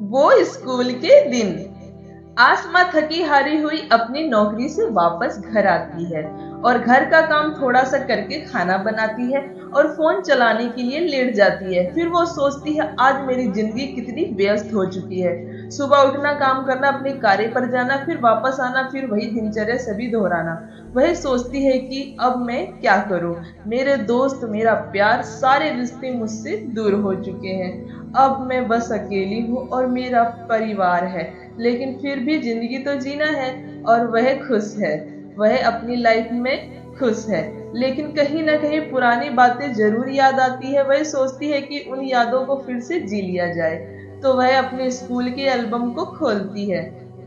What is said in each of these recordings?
वो स्कूल के दिन। आसमा थकी हारी हुई अपनी नौकरी से वापस घर आती है और घर का काम थोड़ा सा करके खाना बनाती है और फोन चलाने के लिए लेट जाती है। फिर वो सोचती है आज मेरी जिंदगी कितनी व्यस्त हो चुकी है। सुबह उठना, काम करना, अपने कार्य पर जाना, फिर वापस आना, फिर वही दिनचर्या सभी दोहराना। वह सोचती है कि अब मैं क्या करूं। मेरे दोस्त, मेरा प्यार, सारे रिश्ते मुझसे दूर हो चुके हैं। अब मैं बस अकेली हूँ और मेरा परिवार है, लेकिन फिर भी जिंदगी तो जीना है। और वह खुश है, वह अपनी लाइफ में खुश है। लेकिन कहीं ना कहीं पुरानी बातें जरूर याद आती है। वह सोचती है कि उन यादों को फिर से जी लिया जाए। तो वह अपने स्कूल के एल्बम को खोलती है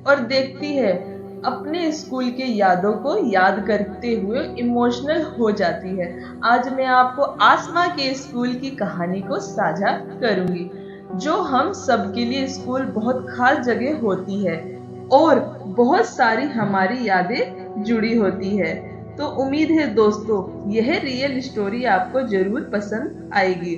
और देखती है अपने स्कूल के यादों को याद करते हुए इमोशनल हो जाती है। आज मैं आपको आसमा के स्कूल की कहानी को साझा करूंगी। जो हम सबके लिए स्कूल बहुत खास जगह होती है और बहुत सारी हमारी यादें जुड़ी होती है। तो उम्मीद है दोस्तों यह रियल स्टोरी आपको जरूर पसंद आएगी।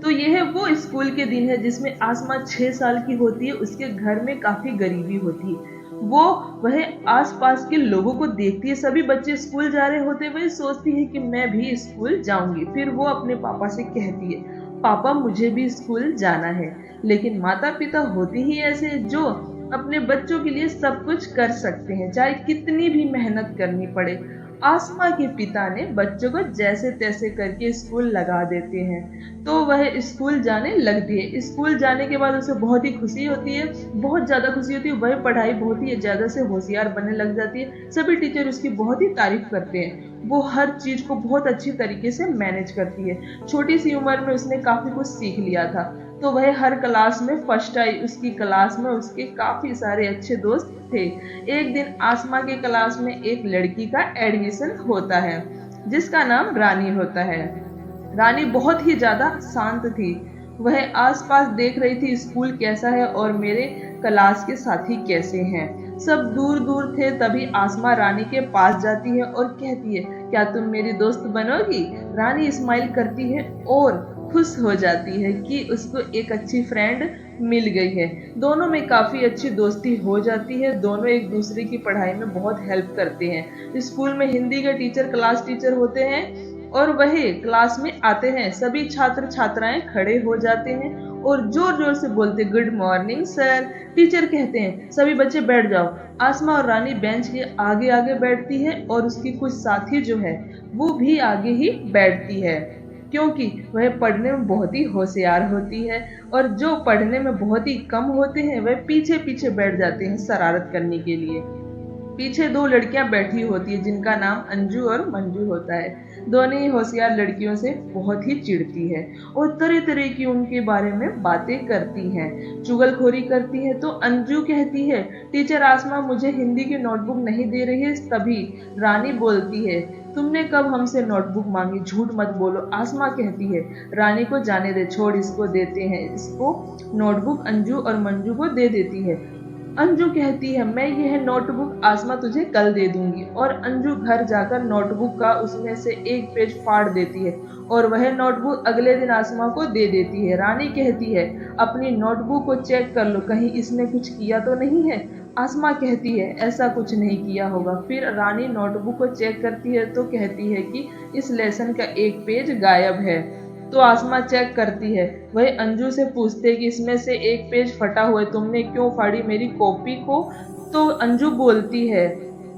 तो यह वो स्कूल के दिन है जिसमें आसमा 6 साल की होती है। उसके घर में काफी गरीबी होती है। वह आसपास के लोगों को देखती है, सभी बच्चे स्कूल जा रहे होते, वह सोचती है कि मैं भी स्कूल जाऊंगी। फिर वो अपने पापा से कहती है, पापा मुझे भी स्कूल जाना है। लेकिन माता पिता होते ही ऐसे जो अपने बच्चों के लिए सब कुछ कर सकते हैं, चाहे कितनी भी मेहनत करनी पड़े। आसमा के पिता ने बच्चों को जैसे तैसे करके स्कूल लगा देते हैं। तो वह स्कूल जाने लगती है। स्कूल जाने के बाद उसे बहुत ही खुशी होती है, बहुत ज्यादा खुशी होती है। वह पढ़ाई बहुत ही ज्यादा से होशियार बनने लग जाती है। सभी टीचर उसकी बहुत ही तारीफ करते हैं। वो हर चीज को बहुत अच्छी तरीके से मैनेज करती है। छोटी सी उम्र में उसने काफी कुछ सीख लिया था। तो वह हर क्लास में फर्स्ट आई। उसकी क्लास में उसके काफी सारे अच्छे दोस्त थे। एक दिन आसमा के क्लास में एक लड़की का एडमिशन होता है जिसका नाम रानी होता है। रानी बहुत ही ज्यादा शांत थी। वह आसपास देख रही थी स्कूल कैसा है और मेरे क्लास के साथी कैसे हैं। सब दूर दूर थे। तभी आसमा रानी के पास जाती है और कहती है, क्या तुम मेरी दोस्त बनोगी? रानी स्माइल करती है और खुश हो जाती है कि उसको एक अच्छी फ्रेंड मिल गई है। दोनों में काफी अच्छी दोस्ती हो जाती है। दोनों एक दूसरे की पढ़ाई में बहुत हेल्प करते हैं। स्कूल में हिंदी के टीचर क्लास टीचर होते हैं और वह क्लास में आते हैं। सभी छात्र छात्राएं खड़े हो जाते हैं और जोर जोर से बोलते, गुड मॉर्निंग सर। टीचर कहते हैं, सभी बच्चे बैठ जाओ। आसमा और रानी बेंच के आगे आगे बैठती है और उसकी कुछ साथी जो है वो भी आगे ही बैठती है, क्योंकि वह पढ़ने में बहुत ही होशियार होती है। और जो पढ़ने में बहुत ही कम होते हैं वह पीछे पीछे बैठ जाते हैं शरारत करने के लिए। पीछे दो लड़कियां बैठी होती है जिनका नाम अंजू और मंजू होता है। दोनों ही होशियार लड़कियों से बहुत ही चिढ़ती है और तरह तरह की उनके बारे में बातें करती हैं, चुगलखोरी करती है। तो अंजू कहती है, टीचर आसमा मुझे हिंदी की नोटबुक नहीं दे रही है। तभी रानी बोलती है, तुमने कब हमसे नोटबुक मांगी? झूठ मत बोलो। आसमा कहती है, रानी को जाने दे, छोड़, इसको देते हैं। इसको नोटबुक अंजू और मंजू को दे देती है। अंजू कहती है, मैं यह नोटबुक आसमा तुझे कल दे दूंगी। और अंजू घर जाकर नोटबुक का उसमें से एक पेज फाड़ देती है और वह नोटबुक अगले दिन आसमा को दे देती है। रानी कहती है, अपनी नोटबुक को चेक कर लो, कहीं इसने कुछ किया तो नहीं है। आसमा कहती है, ऐसा कुछ नहीं किया होगा। फिर रानी नोटबुक को चेक करती है तो कहती है कि इस लेसन का एक पेज गायब है। तो आसमा चेक करती है। वह अंजू से पूछते कि इसमें से एक पेज फटा हुआ है, तुमने क्यों फाड़ी मेरी कॉपी को? तो अंजू बोलती है,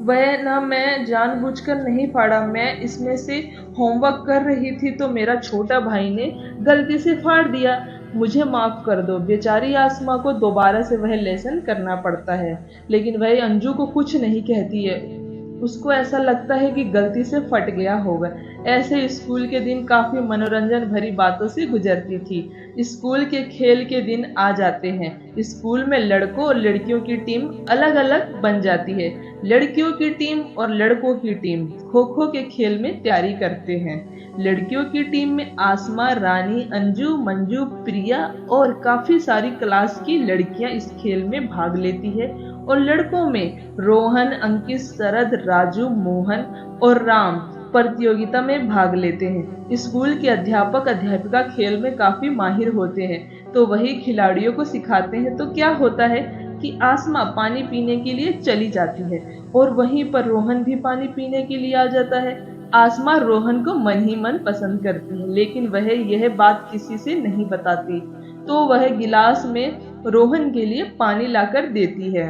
वह ना, मैं जानबूझकर नहीं फाड़ा, मैं इसमें से होमवर्क कर रही थी तो मेरा छोटा भाई ने गलती से फाड़ दिया, मुझे माफ कर दो। बेचारी आसमा को दोबारा से वह लेसन करना पड़ता है, लेकिन वह अंजू को कुछ नहीं कहती है। उसको ऐसा लगता है कि गलती से फट गया होगा। ऐसे स्कूल के दिन काफी मनोरंजन भरी बातों से गुजरती थी। स्कूल के खेल के दिन आ जाते हैं। स्कूल में लड़कों और लड़कियों की टीम अलग अलग बन जाती है। लड़कियों की टीम और लड़कों की टीम खो खो के खेल में तैयारी करते हैं। लड़कियों की टीम में आसमा, रानी, अंजू, मंजू, प्रिया और काफी सारी क्लास की लड़कियां इस खेल में भाग लेती है। और लड़कों में रोहन, अंकित, शरद, राजू, मोहन और राम प्रतियोगिता में भाग लेते हैं। स्कूल के अध्यापक अध्यापिका खेल में काफी माहिर होते हैं। तो वही खिलाड़ियों को सिखाते हैं। तो क्या होता है कि आसमा पानी पीने के लिए चली जाती है और वहीं पर रोहन भी पानी पीने के लिए आ जाता है। आसमा रोहन को मन ही मन पसंद करती है, लेकिन वह यह बात किसी से नहीं बताती। तो वह गिलास में रोहन के लिए पानी लाकर देती है।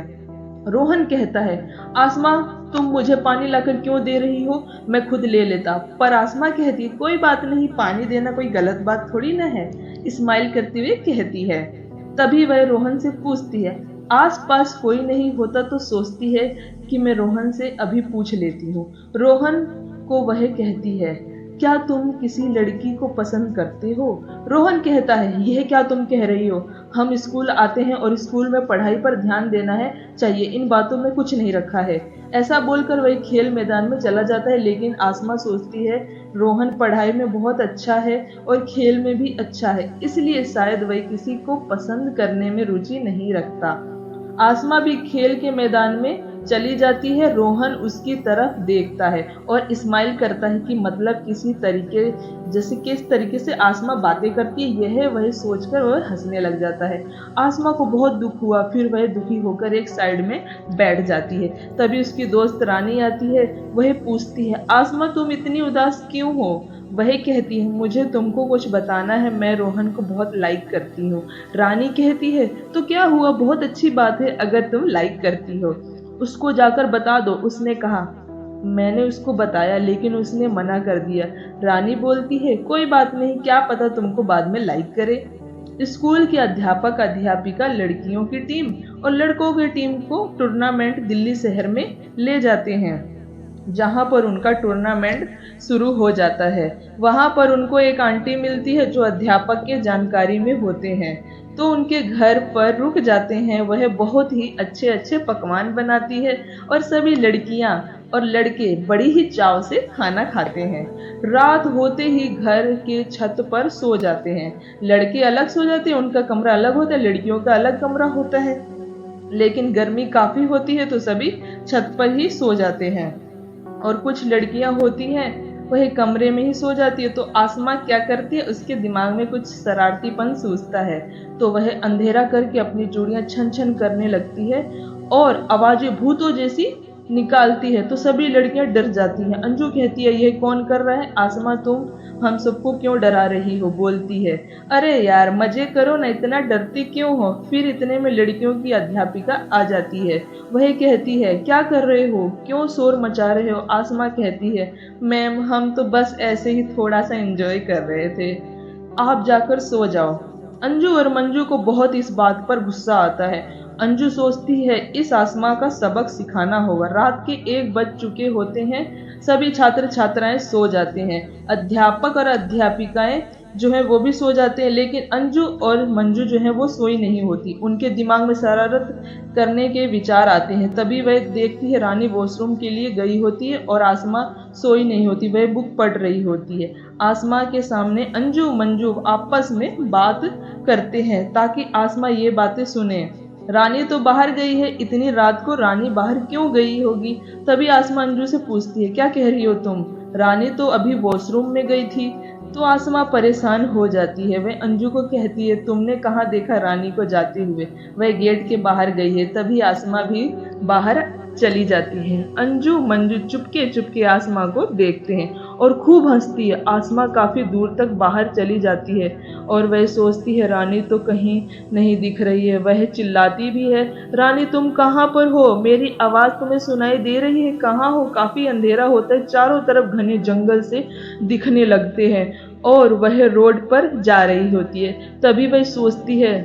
रोहन कहता है, आसमा तुम मुझे पानी लाकर क्यों दे रही हो, मैं खुद ले लेता। पर आसमा कहती है, कोई बात नहीं, पानी देना कोई गलत बात थोड़ी ना है, स्माइल करते हुए कहती है। तभी वह रोहन से पूछती है। आसपास कोई नहीं होता तो सोचती है कि मैं रोहन से अभी पूछ लेती हूँ। रोहन को वह कहती है, क्या तुम किसी लड़की को पसंद करते हो? रोहन कहता है, यह क्या तुम कह रही हो, हम स्कूल आते हैं और स्कूल में पढ़ाई पर ध्यान देना है चाहिए, इन बातों में कुछ नहीं रखा है। ऐसा बोलकर वह खेल मैदान में चला जाता है, लेकिन आसमा सोचती है रोहन पढ़ाई में बहुत अच्छा है और खेल में भी अच्छा है, इसलिए शायद वह किसी को पसंद करने में रुचि नहीं रखता। आसमा भी खेल के मैदान में चली जाती है। रोहन उसकी तरफ देखता है और स्माइल करता है कि मतलब किसी तरीके, जैसे किस तरीके से आसमा बातें करती है यह वह सोचकर वह हंसने लग जाता है। आसमा को बहुत दुख हुआ, फिर वह दुखी होकर एक साइड में बैठ जाती है। तभी उसकी दोस्त रानी आती है। वह पूछती है, आसमा तुम इतनी उदास क्यों हो? वह कहती है, मुझे तुमको कुछ बताना है, मैं रोहन को बहुत लाइक करती हूँ। रानी कहती है, तो क्या हुआ, बहुत अच्छी बात है अगर तुम लाइक करती हो, उसको जाकर बता दो। उसने कहा, मैंने उसको बताया लेकिन उसने मना कर दिया। रानी बोलती है, कोई बात नहीं, क्या पता तुमको बाद में लाइक करे। स्कूल के अध्यापक अध्यापिका लड़कियों की टीम और लड़कों की टीम को टूर्नामेंट दिल्ली शहर में ले जाते हैं, जहां पर उनका टूर्नामेंट शुरू हो जाता है। वहां पर उनको एक आंटी मिलती है जो अध्यापक के जानकारी में होते हैं, तो उनके घर पर रुक जाते हैं। वह बहुत ही अच्छे अच्छे पकवान बनाती है और सभी लड़कियां और लड़के बड़ी ही चाव से खाना खाते हैं। रात होते ही घर के छत पर सो जाते हैं। लड़के अलग सो जाते हैं, उनका कमरा अलग होता है, लड़कियों का अलग कमरा होता है। लेकिन गर्मी काफी होती है तो सभी छत पर ही सो जाते हैं और कुछ लड़कियां होती हैं वह कमरे में ही सो जाती है। तो आसमा क्या करती है, उसके दिमाग में कुछ शरारतीपन सूझता है, तो वह अंधेरा करके अपनी चूड़ियां छन छन करने लगती है और आवाजें भूतों जैसी निकालती है। तो सभी लड़कियां डर जाती हैं। अंजू कहती है, यह कौन कर रहा है? आसमा तुम हम सबको क्यों डरा रही हो? बोलती है, अरे यार मजे करो ना, इतना डरती क्यों हो? फिर इतने में लड़कियों की अध्यापिका आ जाती है। वह कहती है, क्या कर रहे हो, क्यों शोर मचा रहे हो? आसमा कहती है, मैम हम तो बस ऐसे ही थोड़ा सा एंजॉय कर रहे थे, आप जाकर सो जाओ। अंजू और मंजू को बहुत इस बात पर गुस्सा आता है। अंजू सोचती है इस आसमा का सबक सिखाना होगा। रात के 1 बज चुके होते हैं, सभी छात्र छात्राएं सो जाते हैं, अध्यापक और अध्यापिकाएं जो है वो भी सो जाते हैं, लेकिन अंजू और मंजू जो है वो सोई नहीं होती। उनके दिमाग में शरारत करने के विचार आते हैं। तभी वह देखती है रानी वॉशरूम के लिए गई होती है और आसमा सोई नहीं होती, वह बुक पढ़ रही होती है। आसमा के सामने अंजू मंजू आपस में बात करते हैं ताकि आसमा ये बातें सुने। रानी तो बाहर गई है, इतनी रात को रानी बाहर क्यों गई होगी? तभी आसमा अंजू से पूछती है, क्या कह रही हो तुम? रानी तो अभी वॉशरूम में गई थी। तो आसमा परेशान हो जाती है। वह अंजू को कहती है, तुमने कहाँ देखा रानी को जाते हुए? वह गेट के बाहर गई है। तभी आसमा भी बाहर चली जाती है। अंजू मंजू चुपके चुपके आसमा को देखते हैं और खूब हंसती है। आसमा काफी दूर तक बाहर चली जाती है और वह सोचती है रानी तो कहीं नहीं दिख रही है। वह चिल्लाती भी है, रानी तुम कहाँ पर हो? मेरी आवाज तुम्हें सुनाई दे रही है? कहाँ हो? काफी अंधेरा होता है, चारों तरफ घने जंगल से दिखने लगते हैं और वह रोड पर जा रही होती है। तभी वह सोचती है,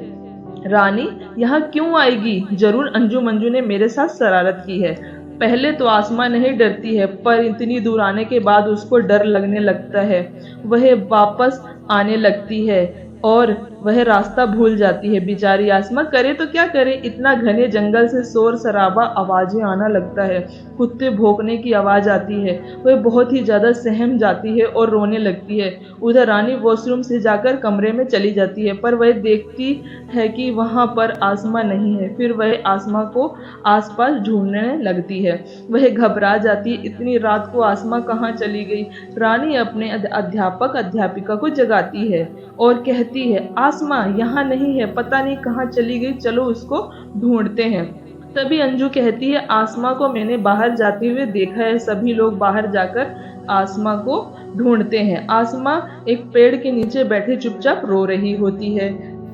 रानी यहाँ क्यों आएगी? जरूर अंजू मंजू ने मेरे साथ शरारत की है। पहले तो आसमा नहीं डरती है, पर इतनी दूर आने के बाद उसको डर लगने लगता है। वह वापस आने लगती है और वह रास्ता भूल जाती है। बेचारी आसमा करे तो क्या करे, इतना घने जंगल से शोर शराबा आवाजें आना लगता है, कुत्ते भौंकने की आवाज आती है। वह बहुत ही ज्यादा सहम जाती है और रोने लगती है। उधर रानी वॉशरूम से जाकर कमरे में चली जाती है, पर वह देखती है कि वहां पर आसमा नहीं है। फिर वह आसमा को आसपास ढूंढने लगती है। वह घबरा जाती है, इतनी रात को आसमा कहाँ चली गई? रानी अपने अध्यापक अध्यापिका को जगाती है और कहती कहती है, आसमा यहाँ नहीं है, पता नहीं कहाँ चली गई, चलो उसको ढूंढते हैं। तभी अंजू कहती है, आसमा को मैंने बाहर जाते हुए देखा है। सभी लोग बाहर जाकर आसमा को ढूंढते हैं। आसमा एक पेड़ के नीचे बैठे चुपचाप रो रही होती है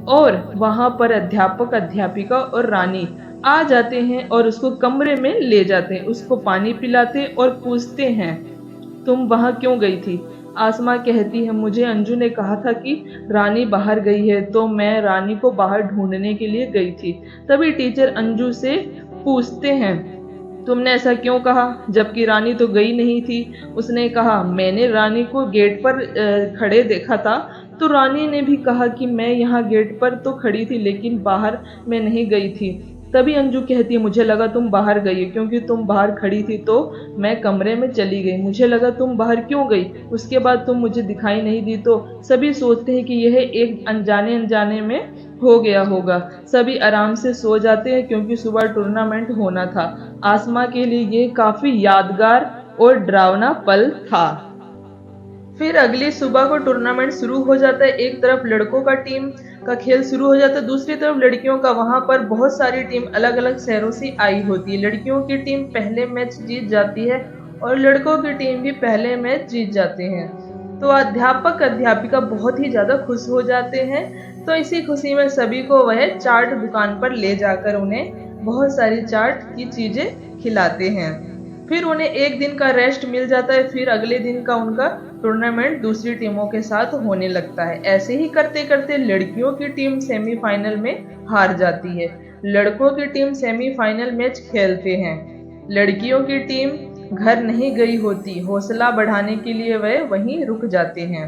और वहां पर अध्यापक, अध्यापिका और रानी आ जाते हैं और उसको कमरे में ले जाते हैं। उसको पानी पिलाते और पूछते हैं, तुम वहां क्यों गई थी? आसमा कहती है, मुझे अंजू ने कहा था कि रानी बाहर गई है, तो मैं रानी को बाहर ढूंढने के लिए गई थी। तभी टीचर अंजू से पूछते हैं, तुमने ऐसा क्यों कहा, जबकि रानी तो गई नहीं थी? उसने कहा, मैंने रानी को गेट पर खड़े देखा था। तो रानी ने भी कहा कि मैं यहाँ गेट पर तो खड़ी थी, लेकिन बाहर मैं नहीं गई थी। तभी अंजू कहती है, मुझे लगा तुम बाहर गई, क्योंकि तुम बाहर खड़ी थी तो मैं कमरे में चली गई। मुझे लगा तुम बाहर क्यों गई, उसके बाद तुम मुझे दिखाई नहीं दी। तो सभी सोचते हैं कि यह एक अनजाने अनजाने में हो गया होगा। सभी आराम से सो जाते हैं क्योंकि सुबह टूर्नामेंट होना था। आसमा के लिए ये काफी यादगार और डरावना पल था। फिर अगली सुबह को टूर्नामेंट शुरू हो जाता है। एक तरफ लड़कों का टीम का खेल शुरू हो जाता है, दूसरी तरफ लड़कियों का। वहां पर बहुत सारी टीम अलग अलग शहरों से आई होती है। लड़कियों की टीम पहले मैच जीत जाती है और लड़कों की टीम भी पहले मैच जीत जाते हैं। तो अध्यापक, अध्यापिका बहुत ही ज्यादा खुश हो जाते हैं। तो इसी खुशी में सभी को वह चाट दुकान पर ले जाकर उन्हें बहुत सारी चाट की चीजें खिलाते हैं। फिर उन्हें एक दिन का रेस्ट मिल जाता है। फिर अगले दिन का उनका टूर्नामेंट दूसरी टीमों के साथ होने लगता है। ऐसे ही करते करते लड़कियों की टीम सेमीफाइनल में हार जाती है। लड़कों की टीम सेमीफाइनल मैच खेलते हैं। लड़कियों की टीम घर नहीं गई होती। हौसला बढ़ाने के लिए वह वहीं रुक जाते हैं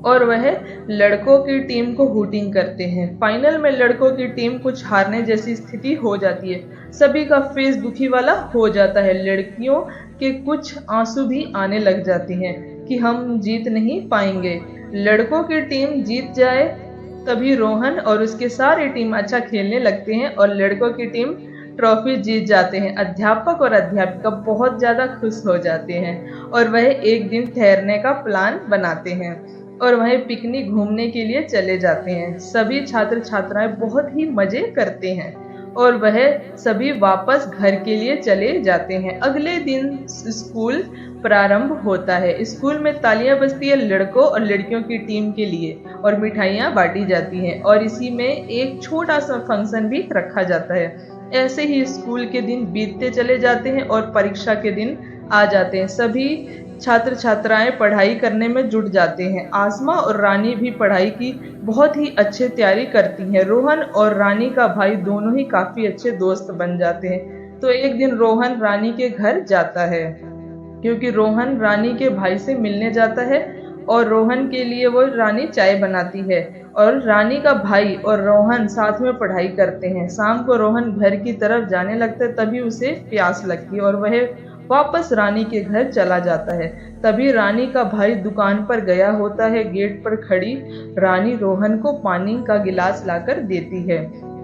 और वह लड़कों की टीम को हूटिंग करते हैं। फाइनल में लड़कों की टीम कुछ हारने जैसी स्थिति हो जाती है। सभी का फेस दुखी वाला हो जाता है। लड़कियों के कुछ आंसू भी आने लग जाते हैं कि हम जीत नहीं पाएंगे। लड़कों की टीम जीत जाए तभी रोहन और उसके सारी टीम अच्छा खेलने लगते हैं और लड़कों की टीम ट्रॉफी जीत जाते हैं। अध्यापक और अध्यापिका बहुत ज्यादा खुश हो जाते हैं और वह एक दिन ठहरने का प्लान बनाते हैं और वह पिकनिक घूमने के लिए चले जाते हैं। सभी छात्र छात्राएं बहुत ही मजे करते हैं और वह सभी वापस घर के लिए चले जाते हैं। अगले दिन स्कूल प्रारंभ होता है। स्कूल में तालियां बजती है लड़कों और लड़कियों की टीम के लिए और मिठाइयां बांटी जाती हैं और इसी में एक छोटा सा फंक्शन भी रखा जाता है। ऐसे ही स्कूल के दिन बीतते चले जाते हैं और परीक्षा के दिन आ जाते हैं। सभी छात्र छात्राएं पढ़ाई करने में जुट जाते हैं। आसमा और रानी भी पढ़ाई की बहुत ही अच्छी तैयारी करती हैं। रोहन और रानी का भाई दोनों ही काफी अच्छे दोस्त बन जाते हैं। तो एक दिन रोहन रानी के घर जाता है क्योंकि रोहन रानी के भाई से मिलने जाता है और रोहन के लिए वो रानी चाय बनाती है और रानी का भाई और रोहन साथ में पढ़ाई करते हैं। शाम को रोहन घर की तरफ जाने लगता है, तभी उसे प्यास लगती है और वह वापस रानी के घर चला जाता है। तभी रानी का भाई दुकान पर गया होता है। गेट पर खड़ी रानी रोहन को पानी का गिलास लाकर देती है।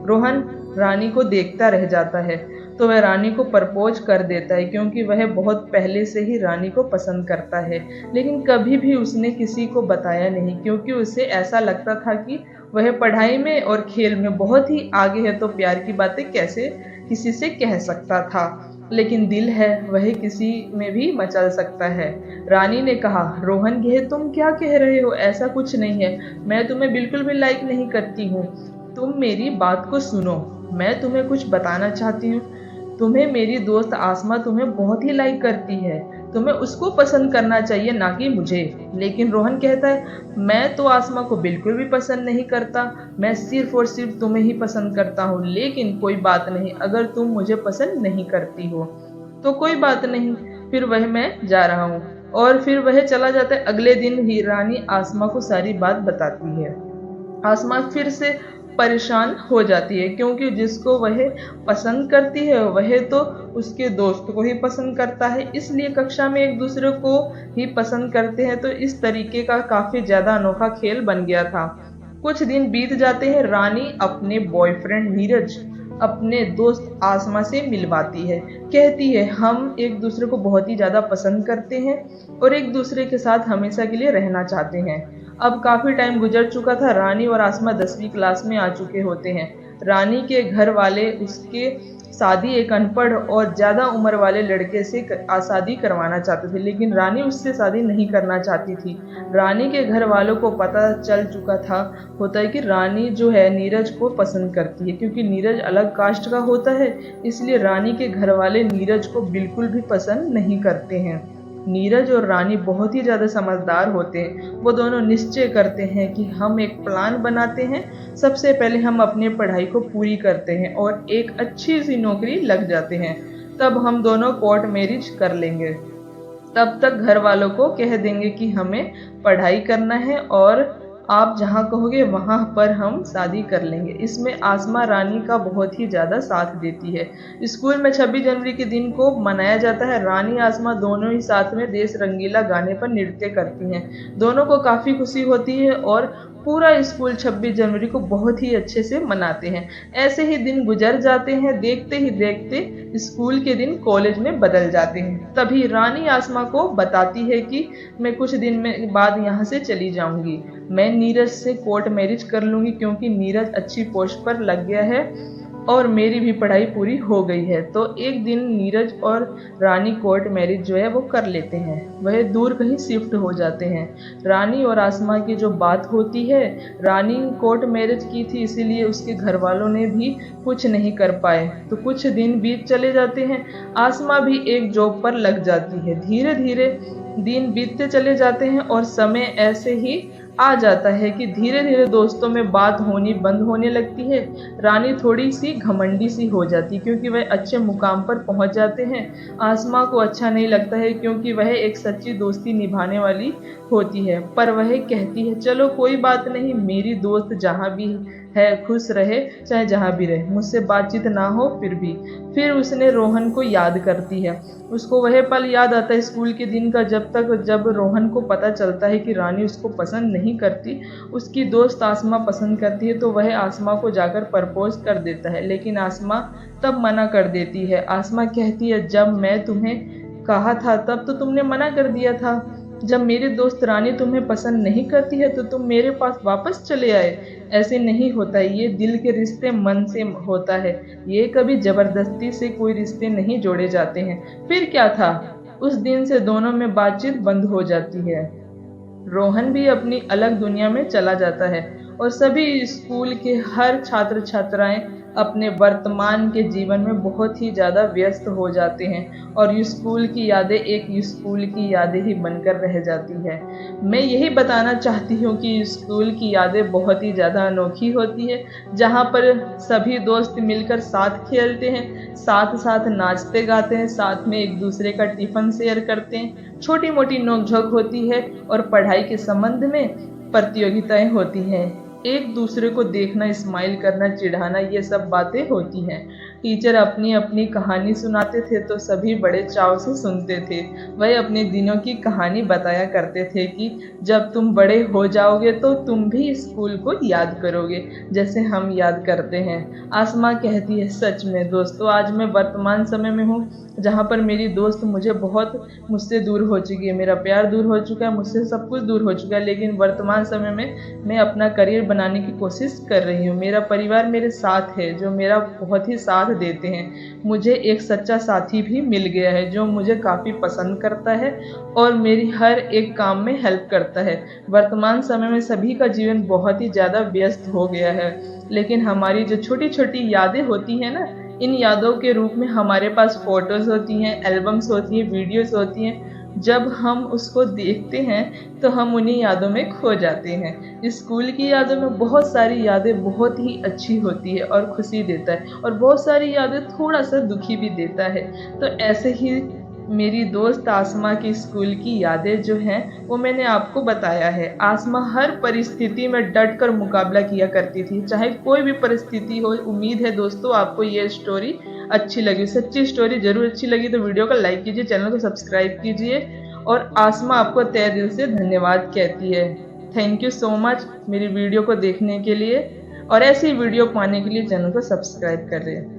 रोहन रानी को देखता रह जाता है तो वह रानी को प्रपोज कर देता है क्योंकि वह बहुत पहले से ही रानी को पसंद करता है, लेकिन कभी भी उसने किसी को बताया नहीं क्योंकि उसे ऐसा लगता था कि वह पढ़ाई में और खेल में बहुत ही आगे है, तो प्यार की बातें कैसे किसी से कह सकता था। लेकिन दिल है वह किसी में भी मचल सकता है। रानी ने कहा, रोहन ये तुम क्या कह रहे हो, ऐसा कुछ नहीं है, मैं तुम्हें बिल्कुल भी लाइक नहीं करती हूँ। तुम मेरी बात को सुनो, मैं तुम्हें कुछ बताना चाहती हूँ। तुम्हें मेरी दोस्त आसमा तुम्हें बहुत ही लाइक करती है, तुम्हें उसको पसंद करना चाहिए ना कि मुझे। लेकिन रोहन कहता है, मैं तो आसमा को बिल्कुल भी पसंद नहीं करता, मैं सिर्फ और सिर्फ तुम्हें ही पसंद करता हूँ। लेकिन कोई बात नहीं, अगर तुम मुझे पसंद नहीं करती हो तो कोई बात नहीं, फिर वह मैं जा रहा हूँ। और फिर वह चला जाता है। अगले दिन ही रानी आसमा को सारी बात बताती है। आसमा फिर से परेशान हो जाती है क्योंकि जिसको वह पसंद करती है वह तो उसके दोस्त को ही पसंद करता है, इसलिए कक्षा में एक दूसरे को ही पसंद करते हैं। तो इस तरीके का काफी ज्यादा अनोखा खेल बन गया था। कुछ दिन बीत जाते हैं। रानी अपने बॉयफ्रेंड नीरज अपने दोस्त आसमा से मिलवाती है। कहती है, हम एक दूसरे को बहुत ही ज्यादा पसंद करते हैं और एक दूसरे के साथ हमेशा के लिए रहना चाहते हैं। अब काफी टाइम गुजर चुका था। रानी और आसमा 10वीं क्लास में आ चुके होते हैं। रानी के घर वाले उसके शादी एक अनपढ़ और ज्यादा उम्र वाले लड़के से शादी करवाना चाहते थे, लेकिन रानी उससे शादी नहीं करना चाहती थी। रानी के घर वालों को पता चल चुका था होता है कि रानी जो है नीरज को पसंद करती है, क्योंकि नीरज अलग कास्ट का होता है, इसलिए रानी के घर वाले नीरज को बिल्कुल भी पसंद नहीं करते हैं। नीरज और रानी बहुत ही ज़्यादा समझदार होते हैं। वो दोनों निश्चय करते हैं कि हम एक प्लान बनाते हैं। सबसे पहले हम अपनी पढ़ाई को पूरी करते हैं और एक अच्छी सी नौकरी लग जाते हैं, तब हम दोनों कोर्ट मैरिज कर लेंगे। तब तक घर वालों को कह देंगे कि हमें पढ़ाई करना है और आप जहाँ कहोगे वहाँ पर हम शादी कर लेंगे। इसमें आसमा रानी का बहुत ही ज़्यादा साथ देती है। स्कूल में 26 जनवरी के दिन को मनाया जाता है। रानी आसमा दोनों ही साथ में देश रंगीला गाने पर नृत्य करती हैं। दोनों को काफ़ी खुशी होती है और पूरा स्कूल 26 जनवरी को बहुत ही अच्छे से मनाते हैं। ऐसे ही दिन गुजर जाते हैं। देखते ही देखते स्कूल के दिन कॉलेज में बदल जाते हैं। तभी रानी आसमा को बताती है कि मैं कुछ दिन में बाद यहाँ से चली जाऊंगी। मैं नीरज से कोर्ट मैरिज कर लूंगी, क्योंकि नीरज अच्छी पोस्ट पर लग गया है और मेरी भी पढ़ाई पूरी हो गई है। तो एक दिन नीरज और रानी कोर्ट मैरिज जो है वो कर लेते हैं। वह दूर कहीं शिफ्ट हो जाते हैं। रानी और आसमा की जो बात होती है, रानी कोर्ट मैरिज की थी इसीलिए उसके घर वालों ने भी कुछ नहीं कर पाए। तो कुछ दिन बीत चले जाते हैं। आसमा भी एक जॉब पर लग जाती है। धीरे धीरे दिन बीतते चले जाते हैं और समय ऐसे ही आ जाता है कि धीरे धीरे दोस्तों में बात होनी बंद होने लगती है। रानी थोड़ी सी घमंडी सी हो जाती, क्योंकि वह अच्छे मुकाम पर पहुंच जाते हैं। आसमा को अच्छा नहीं लगता है, क्योंकि वह एक सच्ची दोस्ती निभाने वाली होती है, पर वह कहती है चलो कोई बात नहीं, मेरी दोस्त जहाँ भी है खुश रहे, चाहे जहाँ भी रहे, मुझसे बातचीत ना हो फिर भी। फिर उसने रोहन को याद करती है। उसको वह पल याद आता है स्कूल के दिन का, जब रोहन को पता चलता है कि रानी उसको पसंद नहीं करती, उसकी दोस्त आसमा पसंद करती है, तो वह आसमा को जाकर प्रपोज कर देता है। लेकिन आसमा तब मना कर देती है। आसमा कहती है जब मैं तुम्हें कहा था तब तो तुमने मना कर दिया था। जब मेरी दोस्त रानी तुम्हें पसंद नहीं करती है तो तुम मेरे पास वापस चले आए। ऐसे नहीं होता, ये दिल के रिश्ते मन से होता है, ये कभी जबरदस्ती से कोई रिश्ते नहीं जोड़े जाते हैं। फिर क्या था, उस दिन से दोनों में बातचीत बंद हो जाती है। रोहन भी अपनी अलग दुनिया में चला जाता है और सभी स्कूल के हर छात्र छात्राएं अपने वर्तमान के जीवन में बहुत ही ज़्यादा व्यस्त हो जाते हैं और स्कूल की यादें एक स्कूल की यादें ही बनकर रह जाती है। मैं यही बताना चाहती हूँ कि स्कूल की यादें बहुत ही ज़्यादा अनोखी होती है, जहाँ पर सभी दोस्त मिलकर साथ खेलते हैं, साथ साथ नाचते गाते हैं, साथ में एक दूसरे का टिफ़िन शेयर करते हैं, छोटी मोटी नोकझोंक होती है और पढ़ाई के संबंध में प्रतियोगिताएं होती हैं। एक दूसरे को देखना, स्माइल करना, चिढ़ाना, ये सब बातें होती हैं। टीचर अपनी अपनी कहानी सुनाते थे तो सभी बड़े चाव से सुनते थे। वह अपने दिनों की कहानी बताया करते थे कि जब तुम बड़े हो जाओगे तो तुम भी स्कूल को याद करोगे जैसे हम याद करते हैं। आसमा कहती है सच में दोस्तों, आज मैं वर्तमान समय में हूँ जहाँ पर मेरी दोस्त मुझसे दूर हो चुकी है, मेरा प्यार दूर हो चुका है, मुझसे सब कुछ दूर हो चुका है, लेकिन वर्तमान समय में मैं अपना करियर बनाने की कोशिश कर रही हूँ। मेरा परिवार मेरे साथ है, जो मेरा बहुत ही साथ देते हैं। मुझे एक सच्चा साथी भी मिल गया है जो मुझे काफ़ी पसंद करता है और मेरी हर एक काम में हेल्प करता है। वर्तमान समय में सभी का जीवन बहुत ही ज़्यादा व्यस्त हो गया है, लेकिन हमारी जो छोटी छोटी यादें होती हैं ना, इन यादों के रूप में हमारे पास फोटोज़ होती हैं, एल्बम्स होती हैं, वीडियोस होती हैं। जब हम उसको देखते हैं तो हम उन्हीं यादों में खो जाते हैं। स्कूल की यादों में बहुत सारी यादें बहुत ही अच्छी होती है और खुशी देता है, और बहुत सारी यादें थोड़ा सा दुखी भी देता है। तो ऐसे ही मेरी दोस्त आसमा की स्कूल की यादें जो हैं वो मैंने आपको बताया है। आसमा हर परिस्थिति में डट कर मुकाबला किया करती थी, चाहे कोई भी परिस्थिति हो। उम्मीद है दोस्तों आपको ये स्टोरी अच्छी लगी, सच्ची स्टोरी जरूर अच्छी लगी तो वीडियो को लाइक कीजिए, चैनल को सब्सक्राइब कीजिए, और आसमा आपको तहे दिल से धन्यवाद कहती है। थैंक यू सो मच मेरी वीडियो को देखने के लिए, और ऐसी वीडियो पाने के लिए चैनल को सब्सक्राइब कर रहे हैं।